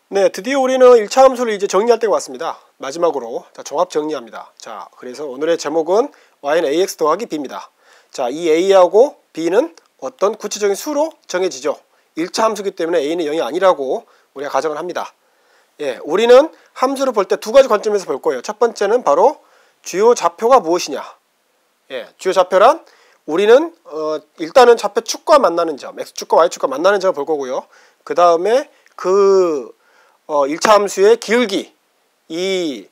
네, 드디어 우리는 1차 함수를 이제 정리할 때가 왔습니다. 마지막으로 자, 종합 정리합니다. 자, 그래서 오늘의 제목은 y는 ax 더하기 b입니다. 자, 이 a하고 b는 어떤 구체적인 수로 정해지죠. 1차 함수기 때문에 a는 0이 아니라고 우리가 가정을 합니다. 예, 우리는 함수를 볼 때 두 가지 관점에서 볼 거예요. 첫 번째는 바로 주요 좌표가 무엇이냐. 예, 주요 좌표란 우리는 일단은 좌표 축과 만나는 점, x축과 y축과 만나는 점을 볼 거고요. 그 다음에 1차 함수의 기울기, 이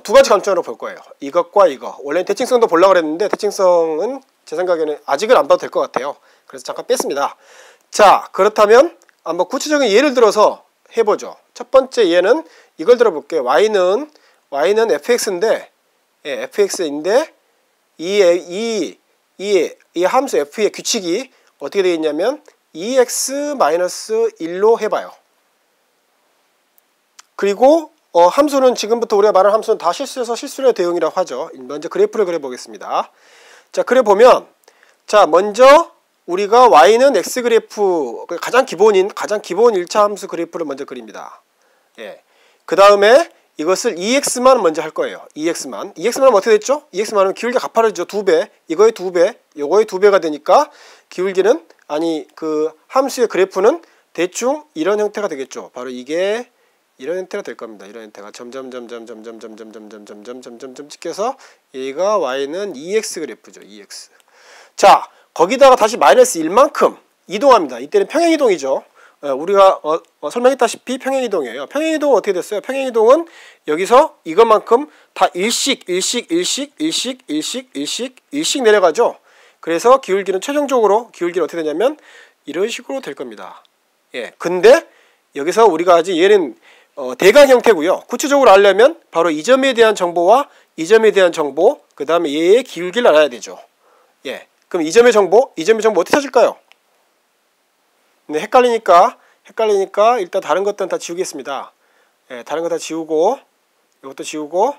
두 가지 관점으로 볼 거예요. 이것과 이거. 원래는 대칭성도 보려고 그랬는데 대칭성은 제 생각에는 아직은 안 봐도 될 것 같아요. 그래서 잠깐 뺐습니다. 자, 그렇다면 한번 구체적인 예를 들어서 해보죠. 첫 번째 예는 이걸 들어볼게요. y는 fx인데, 예, fx인데 이 함수 f의 규칙이 어떻게 되겠냐면 2x-1로 해봐요. 그리고 함수는 지금부터 우리가 말한 함수는 다 실수해서 실수의 대응이라고 하죠. 먼저 그래프를 그려보겠습니다. 자, 그려보면 자, 먼저 우리가 y는 x 그래프, 가장 기본 1차 함수 그래프를 먼저 그립니다. 예. 그 다음에 이것을 2x만 먼저 할 거예요. 2x만 하면 어떻게 됐죠? 2x만 하면 기울기가 가파르죠. 2배. 이거의 2배, 요거의 2배가 되니까 기울기는, 아니 그 함수의 그래프는 대충 이런 형태가 되겠죠. 바로 이게 이런 형태가 될 겁니다. 이런 형태가 점점 찍혀서 얘가 y는 2x 그래프죠. 2x. 자, 거기다가 다시 마이너스 1만큼 이동합니다. 이때는 평행이동이죠. 우리가 설명했다시피 평행이동이에요. 평행이동은 어떻게 됐어요? 평행이동은 여기서 이것만큼 다 일씩 내려가죠. 그래서 최종적으로 기울기는 어떻게 되냐면 이런 식으로 될 겁니다. 예. 근데 여기서 우리가 아직 얘는 대각 형태고요. 구체적으로 알려면 바로 이 점에 대한 정보와 이 점에 대한 정보, 그 다음에 얘의 기울기를 알아야 되죠. 예. 그럼 이 점의 정보 어떻게 찾을까요? 네, 헷갈리니까 일단 다른 것들은 다 지우겠습니다. 예, 다른 거 다 지우고, 이것도 지우고,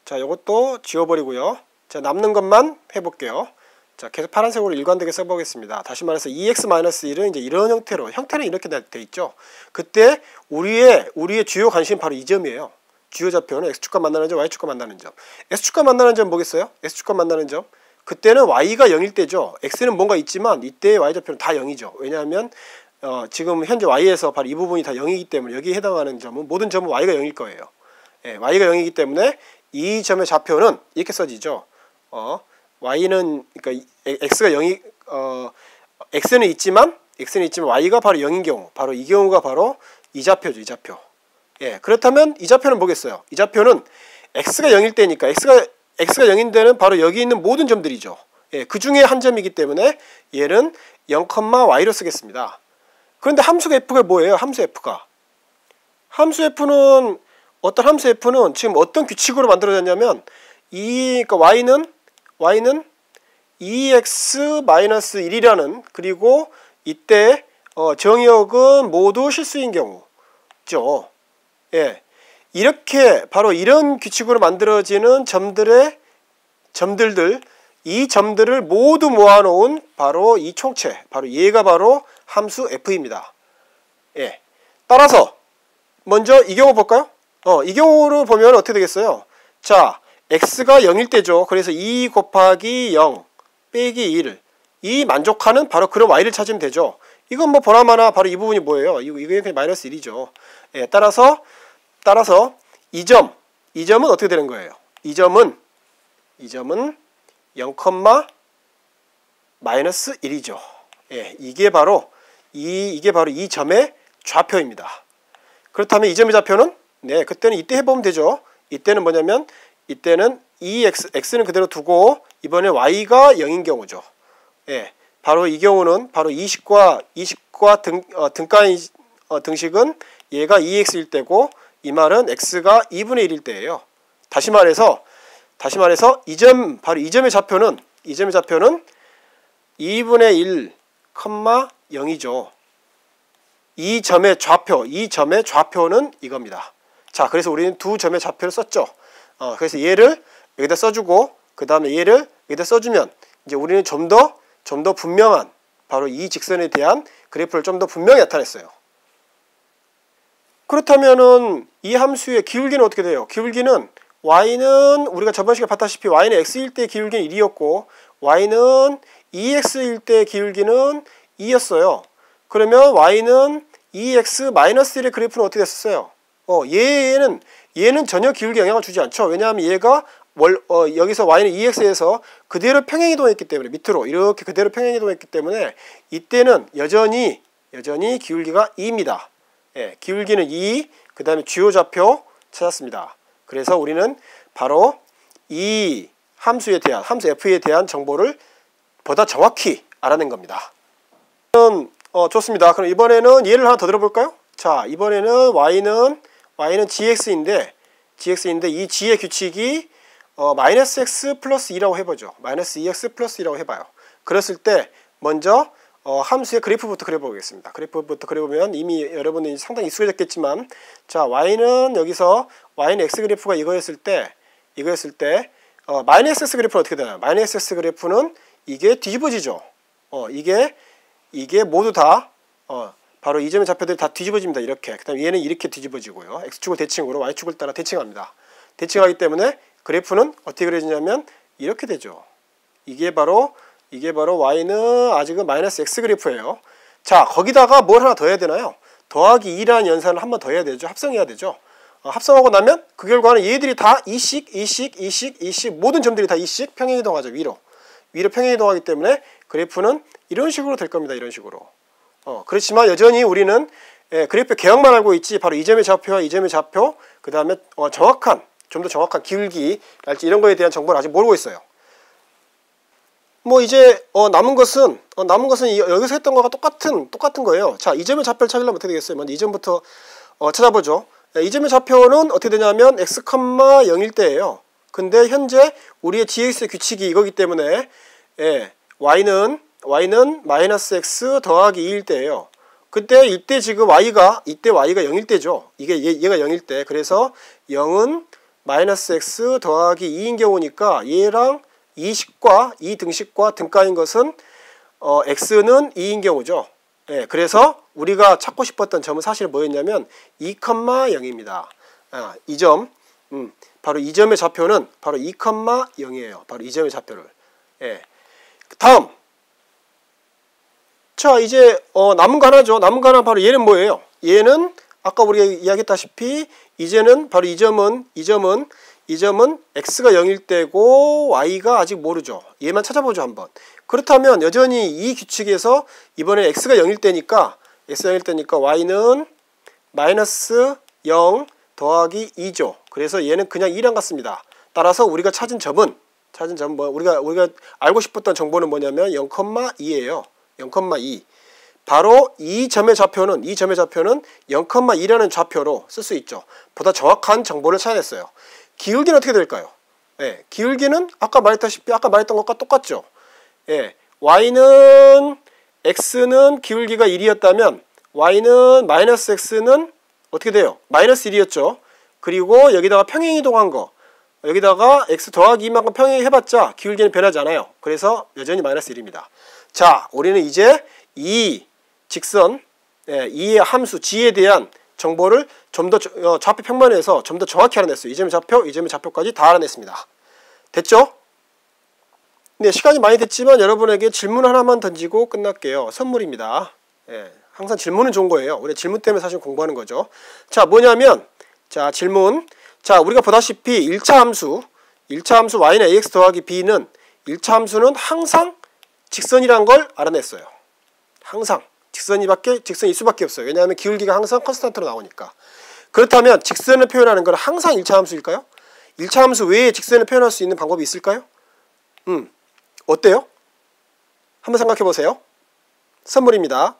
자, 이것도 지워버리고요. 자, 남는 것만 해볼게요. 자, 계속 파란색으로 일관되게 써보겠습니다. 다시 말해서 2x-1은 이제 이런 형태는 이렇게 돼 있죠. 그때 우리의 주요 관심은 바로 이 점이에요. 주요 좌표는 x축과 만나는 점, y축과 만나는 점. x축과 만나는 점 뭐겠어요? x축과 만나는 점. 그때는 y가 0일 때죠. x는 뭔가 있지만 이때의 y좌표는 다 0이죠. 왜냐하면 지금 현재 y에서 바로 이 부분이 다 0이기 때문에 여기에 해당하는 점은 모든 점은 y가 0일 거예요. 예, y가 0이기 때문에 이 점의 좌표는 이렇게 써지죠. y는, 그러니까 x가 0이 x는 있지만 y가 바로 0인 경우, 바로 이 경우가 바로 이 좌표죠. 이 좌표. 예, 그렇다면 이 좌표는 뭐겠어요? 이 좌표는 x가 0일 때니까 x가 0인 데는 바로 여기 있는 모든 점들이죠. 예, 그 중에 한 점이기 때문에 얘는 0,y로 쓰겠습니다. 그런데 함수 f가 뭐예요? 함수 f가. 함수 f는 지금 어떤 규칙으로 만들어졌냐면 그러니까 y는 2x-1이라는, 그리고 이때 정의역은 모두 실수인 경우죠. 예. 이렇게 바로 이런 규칙으로 만들어지는 이 점들을 모두 모아놓은 바로 이 총체, 바로 얘가 바로 함수 f입니다. 예. 따라서 먼저 이 경우 볼까요? 이 경우를 보면 어떻게 되겠어요? 자, x가 0일 때죠. 그래서 2 곱하기 0 빼기 1, 이 만족하는 바로 그런 y를 찾으면 되죠. 이건 뭐 보나마나 바로 이 부분이 뭐예요? 이거 그냥 마이너스 1이죠. 예, 따라서 이 점은 어떻게 되는 거예요? 이 점은 0,-1이죠. 예, 이게 바로 이 점의 좌표입니다. 그렇다면 이 점의 좌표는, 네, 그때는 이때 해보면 되죠. 이때는 뭐냐면 이때는 x는 그대로 두고 이번에 y가 0인 경우죠. 예, 바로 이 경우는 바로 20과 등식은 얘가 2x일 때고, 이 말은 x가 2분의 1일 때예요. 다시 말해서 바로 이 점의 좌표는 2분의 1, 0이죠. 이 점의 좌표는 이겁니다. 자, 그래서 우리는 두 점의 좌표를 썼죠. 그래서 얘를 여기다 써주고, 그 다음에 얘를 여기다 써주면 이제 우리는 좀 더 분명한 바로 이 직선에 대한 그래프를 좀 더 분명히 나타냈어요. 그렇다면은 이 함수의 기울기는 어떻게 돼요? 기울기는 y는 우리가 저번 시간에 봤다시피 y는 x일 때 기울기는 1이었고 y는 2x일 때 기울기는 2였어요. 그러면 y는 2x-1의 그래프는 어떻게 됐었어요? 얘는 전혀 기울기 영향을 주지 않죠. 왜냐하면 얘가 여기서 y는 2x에서 그대로 평행이동했기 때문에 밑으로 이렇게 그대로 평행이동했기 때문에 이때는 여전히 기울기가 2입니다. 예, 기울기는 2, 그 다음에 주요 좌표 찾았습니다. 그래서 우리는 바로 이 함수 f에 대한 정보를 보다 정확히 알아낸 겁니다. 좋습니다. 그럼 이번에는 예를 하나 더 들어볼까요? 자, 이번에는 y는 gx인데 이 g의 규칙이 마이너스 x 플러스 2라고 해보죠. 마이너스 2x 플러스 2라고 해봐요. 그랬을 때 먼저 함수의 그래프부터 그려보겠습니다. 그래프부터 그려보면 이미 여러분들이 상당히 익숙해졌겠지만, 자, 여기서 y는 x 그래프가 이거였을 때 마이너스 x 그래프는 어떻게 되나요? 마이너스 x 그래프는 이게 뒤집어지죠. 이게 모두 다 바로 이 점의 좌표들이 다 뒤집어집니다. 이렇게. 그 다음에 얘는 이렇게 뒤집어지고요. x축을 대칭으로 y축을 따라 대칭합니다. 대칭하기 때문에 그래프는 어떻게 그려지냐면 이렇게 되죠. 이게 바로 y는 아직은 마이너스 x 그래프예요. 자, 거기다가 뭘 하나 더 해야 되나요? 더하기 2라는 연산을 한 번 더 해야 되죠. 합성해야 되죠. 합성하고 나면 그 결과는 얘들이 다 2씩 모든 점들이 다 2씩 평행이동하죠. 위로 평행이동하기 때문에 그래프는 이런 식으로 될 겁니다. 이런 식으로. 그렇지만 여전히 우리는 그래프 개형만 알고 있지 바로 이 점의 좌표와 이 점의 좌표, 그 다음에 좀 더 정확한 기울기 랄지 이런 거에 대한 정보를 아직 모르고 있어요. 뭐 이제 남은 것은 여기서 했던 거가 똑같은 거예요. 자, 이 점의 좌표를 찾으려면 어떻게 되겠어요? 먼저 이 점부터 찾아보죠. 이 점의 좌표는 어떻게 되냐면 x, 0일 때예요. 근데 현재 우리의 gx의 규칙이 이거기 때문에 y는 마이너스 x 더하기 2일 때예요. 이때 지금 y가 0일 때죠. 얘가 0일 때. 그래서 0은 마이너스 x 더하기 2인 경우니까 얘랑 이 등식과 등가인 것은 x는 2인 경우죠. 그래서 우리가 찾고 싶었던 점은 사실 뭐였냐면 2,0입니다. 이 점, 바로 이 점의 좌표는 바로 2,0이에요. 바로 이 점의 좌표를. 다음. 자, 이제 남은 거 하나죠. 남은 거 하나 바로 얘는 뭐예요? 얘는 아까 우리가 이야기했다시피 이제는 바로 이 점은 x가 0일 때고 y가 아직 모르죠. 얘만 찾아보죠 한번. 그렇다면 여전히 이 규칙에서 이번에 x가 0일 때니까 y는 마이너스 0 더하기 2죠. 그래서 얘는 그냥 2랑 같습니다. 따라서 우리가 찾은 점은 우리가 알고 싶었던 정보는 뭐냐면 0,2예요. 0,2. 바로 이 점의 좌표는 0,2라는 좌표로 쓸 수 있죠. 보다 정확한 정보를 찾아냈어요. 기울기는 어떻게 될까요? 기울기는 아까 말했던 것과 똑같죠. x는 기울기가 1이었다면 y는 마이너스 x는 어떻게 돼요? 마이너스 1이었죠. 그리고 여기다가 평행이동한 거, 여기다가 x 더하기 2만큼 평행해봤자 기울기는 변하지 않아요. 그래서 여전히 마이너스 1입니다. 자, 우리는 이제 이 이 함수 g에 대한 정보를 좀 더 좌표 평면에서 좀 더 정확히 알아냈어요. 이 점의 좌표까지 다 알아냈습니다. 됐죠? 네, 시간이 많이 됐지만 여러분에게 질문 하나만 던지고 끝날게요. 선물입니다. 항상 질문은 좋은 거예요. 우리 질문 때문에 사실 공부하는 거죠. 자, 뭐냐면 질문. 자, 우리가 보다시피 1차 함수 y는 ax 더하기 b는 1차 함수는 항상 직선이란 걸 알아냈어요. 항상 직선이 있을 수밖에 없어요. 왜냐하면 기울기가 항상 컨스탄트로 나오니까. 그렇다면 직선을 표현하는 건 항상 1차 함수일까요? 1차 함수 외에 직선을 표현할 수 있는 방법이 있을까요? 어때요? 한번 생각해 보세요. 선물입니다.